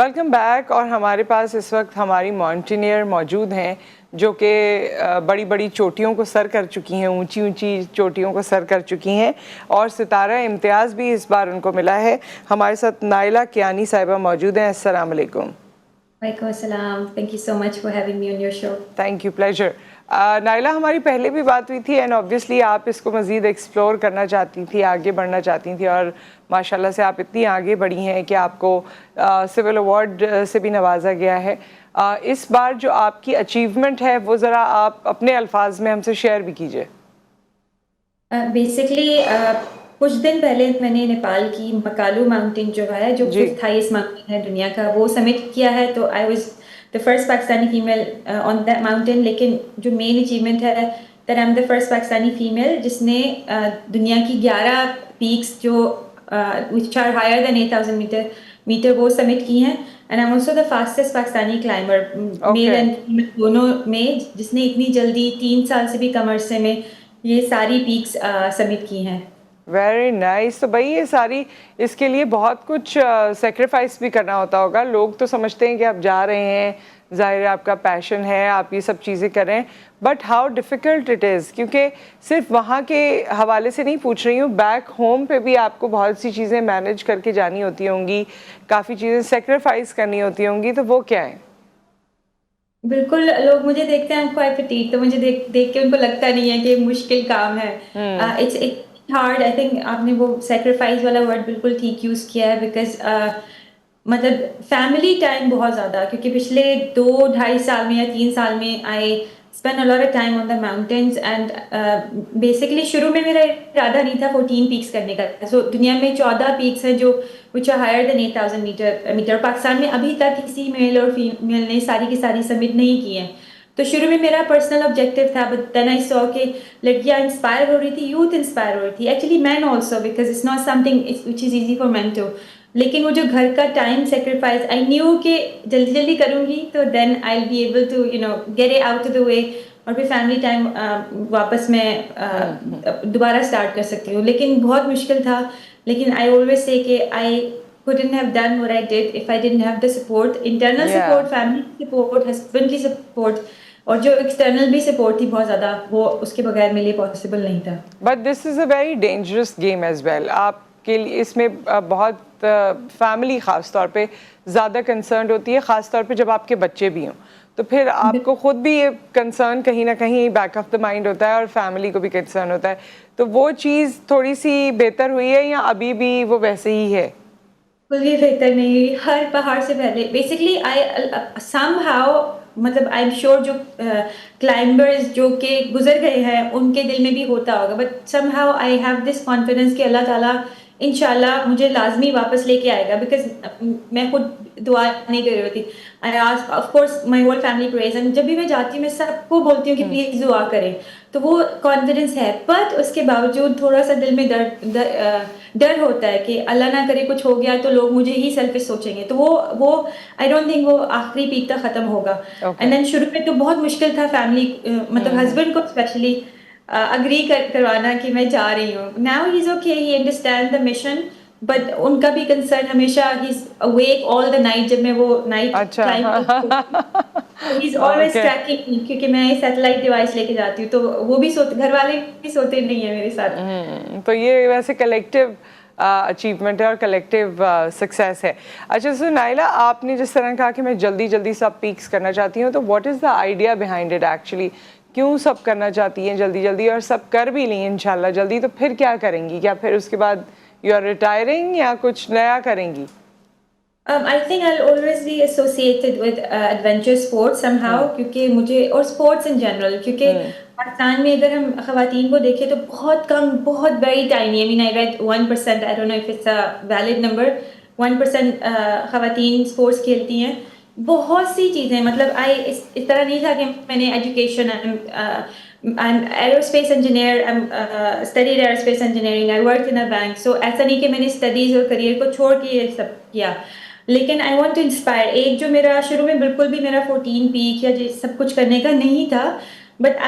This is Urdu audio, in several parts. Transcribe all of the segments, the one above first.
Welcome back. اور ہمارے پاس اس وقت ہماری ماؤنٹینئر موجود ہیں جو کہ بڑی بڑی چوٹیوں کو سر کر چکی ہیں, اونچی اونچی چوٹیوں کو سر کر چکی ہیں, اور ستارہ امتیاز بھی اس بار ان کو ملا ہے. ہمارے ساتھ نائلہ کیانی صاحبہ موجود ہیں. السلام علیکم. وعلیکم السلام. Thank you so much for having me on your show. Thank you, pleasure. Naila, ہماری پہلے بھی بات ہوئی تھی اینڈ آبویسلی آپ اس کو مزید ایکسپلور کرنا چاہتی تھی, آگے بڑھنا چاہتی تھی, اور ماشاءاللہ سے آپ اتنی آگے بڑھی ہیں کہ آپ کو سول ایوارڈ سے بھی نوازا گیا ہے. اس بار جو آپ کی اچیومنٹ ہے وہ ذرا آپ اپنے الفاظ میں ہم سے شیئر بھی کیجئے. بیسکلی کچھ دن پہلے میں نے نیپال کی مکالو ماؤنٹین جو ہے, جو جی 5th ہائیسٹ ماؤنٹین ہے دنیا کا, وہ سمٹ کیا ہے. تو I was the first Pakistani female on that mountain. لیکن جو مین اچیومنٹ ہے that I am the first Pakistani female جس نے دنیا کی 11 پیکس جو which are higher than 8,000 metre وہ سمٹ کی ہیں. And I am also the fastest Pakistani climber, male and female دونوں میں, جس نے اتنی جلدی 3 سال سے بھی کم عرصے میں یہ ساری پیکس سبمٹ کی ہیں. Very nice. تو بھائی یہ ساری اس کے لیے بہت کچھ سیکریفائس بھی کرنا ہوتا ہوگا. لوگ تو سمجھتے ہیں کہ آپ جا رہے ہیں, ظاہر ہے آپ کا پیشن ہے, آپ یہ سب چیزیں کر رہے ہیں, but how difficult it is, کیونکہ صرف وہاں کے حوالے سے نہیں پوچھ رہی ہوں, بیک ہوم پہ بھی آپ کو بہت سی چیزیں مینیج کر کے جانی ہوتی ہوں گی, کافی چیزیں سیکریفائس کرنی ہوتی ہوں گی, تو وہ کیا ہے؟ بالکل. لوگ مجھے دیکھتے ہیں کوئی پٹیٹ, تو مجھے دیکھ کے ان کو لگتا نہیں ہے کہ مشکل کام ہے. It's hard. آئی تھنک آپ نے وہ سیکریفائس والا ورڈ بالکل ٹھیک یوز کیا ہے, بیکاز مطلب فیملی ٹائم بہت زیادہ, کیونکہ پچھلے 2-2.5 سال میں یا 3 سال میں I spend a lot of time on the mountains. And basically شروع میں میرا ارادہ نہیں تھا 14 پیکس کرنے کا. سو دنیا میں 14 پیکس ہیں جو which are higher than 8,000 metre. Pakistan میں ابھی تک کسی میل اور فیمیل نے ساری کی ساری سبمٹ نہیں کی ہیں. تو شروع میں میرا پرسنل آبجیکٹیو تھا, بٹ دین آئی سو کہ لڑکیاں انسپائر ہو رہی تھی, یوتھ انسپائر ہو رہی تھی, actually me also, because it's not something which is easy for me too. لیکن وہ جو گھر کا ٹائم سیکریفائس, آئی نیو کہ جلدی جلدی کروں گی تو then I will be able to get it out of the way, اور پھر فیملی ٹائم واپس میں دوبارہ اسٹارٹ کر سکتی ہوں. لیکن بہت مشکل تھا. لیکن I always say کہ I couldn't have done what I did if I didn't have the support, internal support, family support, husbandly support, اور جو ایکسٹرنل بھی سپورٹ تھی بہت زیادہ, وہ اس کے بغیر میرے لیے پاسبل نہیں تھا. But this is a very dangerous game as well. آپ کے لیے اس میں بہت فیملی خاص طور پہ زیادہ کنسرنڈ ہوتی ہے, خاص طور پہ جب آپ کے بچے بھی ہوں, تو پھر آپ کو خود بھی یہ کنسرن کہیں نہ کہیں بیک آف دا مائنڈ ہوتا ہے, اور فیملی کو بھی کنسرن ہوتا ہے. تو وہ چیز تھوڑی سی بہتر ہوئی ہے یا ابھی بھی وہ ویسے ہی ہے؟ بالکل بھی بہتر نہیں ہوئی. ہر پہاڑ سے پہلے بیسکلی سم ہاؤ, مطلب آئی ایم شیور جو کلائمبرز جو کہ گزر گئے ہیں ان کے دل میں بھی ہوتا ہوگا, but some how I have this confidence کہ اللہ تعالیٰ انشاءاللہ مجھے لازمی واپس لے کے آئے گا. بیکاز میں خود دعا نہیں کر رہی ہوتی. Of course my whole family prays, and جب بھی میں جاتی ہوں میں سب کو بولتی ہوں کہ پلیز دعا کریں. تو وہ کانفیڈینس ہے, بٹ اس کے باوجود تھوڑا سا دل میں ڈر ہوتا ہے کہ اللہ نہ کرے کچھ ہو گیا تو لوگ مجھے ہی سیلفش سوچیں گے. تو وہ آئی ڈونٹ تھنک وہ آخری پیک تک ختم ہوگا. اینڈ دین شروع میں تو بہت مشکل تھا فیملی, مطلب ہسبینڈ کو اسپیشلی اگری کروانا کہ میں جا رہی ہوں. Now he is okay, he understand the mission, but in کا بھی کنسرن ہمیشہ ہی از اویک آل دا نائٹ. جب میں وہ night climb he is always tracking, کیونکہ میں سیٹلائٹ ڈیوائس لے کے جاتی ہوں, تو وہ بھی گھر والے بھی سوتے نہیں ہیں میرے ساتھ. تو یہ ویسے کلیکٹیو اچیومنٹ ہے اور کلیکٹیو سکسیس ہے. اچھا سو نائلہ, آپ نے جس طرح کہا کہ میں جلدی جلدی سب پیکس کرنا چاہتی ہوں, تو what is the idea behind it actually? کیوں سب کرنا چاہتی ہیں جلدی جلدی, اور سب کر بھی لیں انشاءاللہ جلدی, تو پھر کیا کریں گی؟ کیا پھر اس کے بعد یو آر ریٹائرنگ یا کچھ نیا کریں گی؟ I think I'll always be associated with adventure sports somehow, کیونکہ مجھے, اور sports in general, کیونکہ پاکستان میں اگر ہم خواتین کو دیکھیں تو بہت کم, بہت very tiny, I mean I read 1%, I don't know if it's a valid number, 1% خواتین اسپورٹس کھیلتی ہیں. بہت سی چیزیں, مطلب اس طرح نہیں تھا کہ میں نے education, I'm aerospace engineer, I'm studied aerospace engineering, I worked in a bank, so ایسا نہیں کہ میں نے اسٹڈیز اور کریئر کو چھوڑ کے یہ سب کیا. لیکن آئی وانٹ ٹو انسپائر. ایک جو میرا شروع میں بالکل بھی میرا 14 پیک یا سب کچھ کرنے کا نہیں تھا, but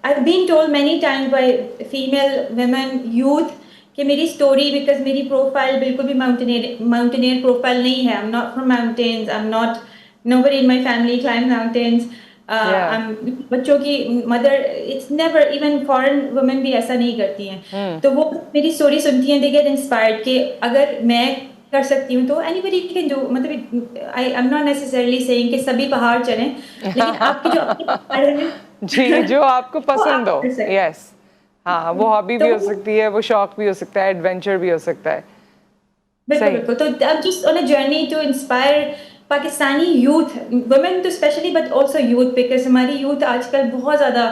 I've been told many times by female women, youth, کہ میری اسٹوری، بیکاز میری پروفائل بالکل بھی ماؤنٹینئر پروفائل نہیں ہے. I am not from mountains, I am not nobody in my family climb mountains. Yeah. بچوں کی mother it's never, even foreign woman بھی ایسا نہیں کرتی ہیں. تو وہ میری اسٹوری سنتی ہیں، دے گیٹ انسپائرڈ کہ اگر میں کر سکتی ہوں تو اینی بڈی کین ڈو. مطلب I am not necessarily seeing کہ سبھی پہاڑ چلیں، لیکن آپ کی جو اپنے پہاڑ ہیں جی جو آپ کو وہ پسند آپ ہو. کر سکتے ہیں. یس ہاں وہ ہابی بھی ہو سکتی ہے، وہ شوق بھی ہو سکتا ہے، ایڈونچر بھی ہو سکتا ہے. بالکل صحیح. بالکل. تو اب just on a journey to inspire Pakistani youth, women تو especially but also youth, because ہماری یوتھ آج کل بہت زیادہ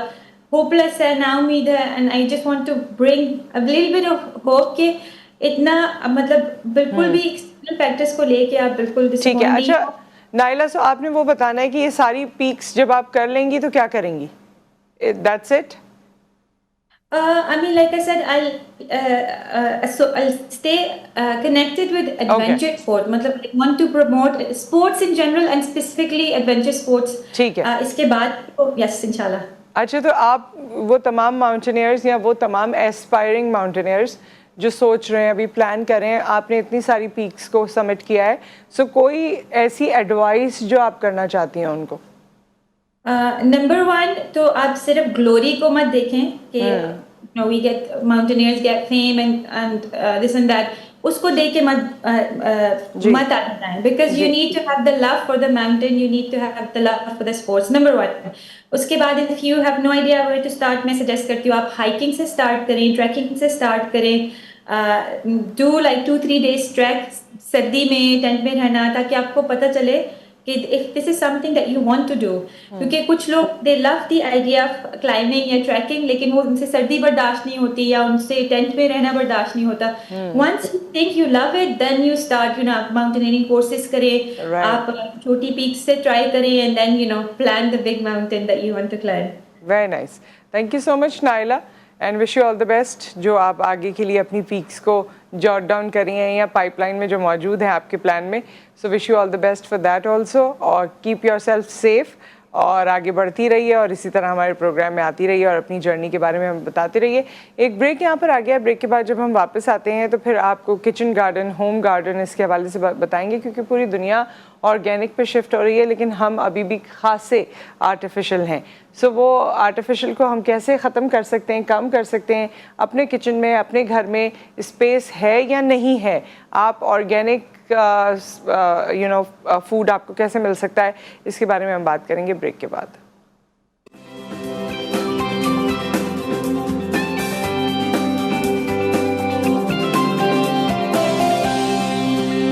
ہوپلیس ہے، نا امید ہے. And I just want to bring a little bit of hope کہ اتنا مطلب بالکل بھی ایکسٹرنل فیکٹرز کو لے کے آپ بالکل ڈس ٹھیک ہے. اپوائنٹ نہیں اچھا ہو. نائلہ سو آپ نے وہ بتانا ہے کہ یہ ساری پیکس جب آپ کر لیں گی تو کیا کریں گی؟ That's it. I mean, like I said, I'll stay connected with adventure sport. مطلب I want to promote sports in general and specifically adventure sports. ٹھیک ہے. اس کے بعد یس انشاءاللہ. اچھا تو آپ وہ تمام ماؤنٹینئرز یا وہ تمام ایسپائرنگ ماؤنٹینئرز جو سوچ رہے ہیں، ابھی پلان کر رہے ہیں، آپ نے اتنی ساری پیکس کو سمٹ کیا ہے، سو کوئی ایسی ایڈوائس جو آپ کرنا چاہتی ہیں ان کو؟ نمبر 1 تو آپ صرف گلوری کو مت دیکھیں کہ we get mountaineers get fame and this and that. اس کو دیکھ کے مت آنا چاہیں, because you need to have the love for the mountain, you need to have the love for the sports. Number 1. اس کے بعد if you have no idea where to start, میں suggest کرتی ہوں آپ ہائکنگ سے اسٹارٹ کریں, ٹریکنگ سے اسٹارٹ کریں. do like 2-3 days trek, سردی میں ٹینٹ میں رہنا, تاکہ آپ کو پتہ چلے کہ if this is something that you want to do. کیونکہ کچھ لوگ they love the idea of climbing یا trekking, لیکن وہ ان سے سردی برداشت نہیں ہوتی یا ان سے ٹینٹ میں رہنا برداشت نہیں ہوتا. once you think you love it, then you start, آپ mountaineering courses کریں, آپ چھوٹی peaks سے try کریں, and then plan the big mountain that you want to climb. Very nice. Thank you so much Naila, and wish you all the best. جو آپ آگے کے لیے اپنی پیکس کو جاٹ ڈاؤن کری ہیں یا پائپ لائن میں جو موجود ہیں آپ کے پلان میں, so wish you all the best for that also, اور کیپ یور سیلف سیف, اور آگے بڑھتی رہیے اور اسی طرح ہمارے پروگرام میں آتی رہیے اور اپنی جرنی کے بارے میں ہم بتاتے رہیے. ایک بریک یہاں پر آ گیا, بریک کے بعد جب ہم واپس آتے ہیں تو پھر آپ کو کچن گارڈن, ہوم گارڈن, اس کے حوالے سے بتائیں گے, کیونکہ پوری دنیا آرگینک پہ شفٹ ہو رہی ہے, لیکن ہم ابھی بھی خاصے آرٹیفیشل ہیں. سو وہ آرٹیفیشل کو ہم کیسے ختم کر سکتے ہیں, کم کر سکتے ہیں اپنے کچن میں, اپنے گھر میں اسپیس ہے یا نہیں ہے, آپ آرگینک فوڈ آپ کو کیسے مل سکتا ہے, اس کے بارے میں ہم بات کریں گے بریک کے بعد.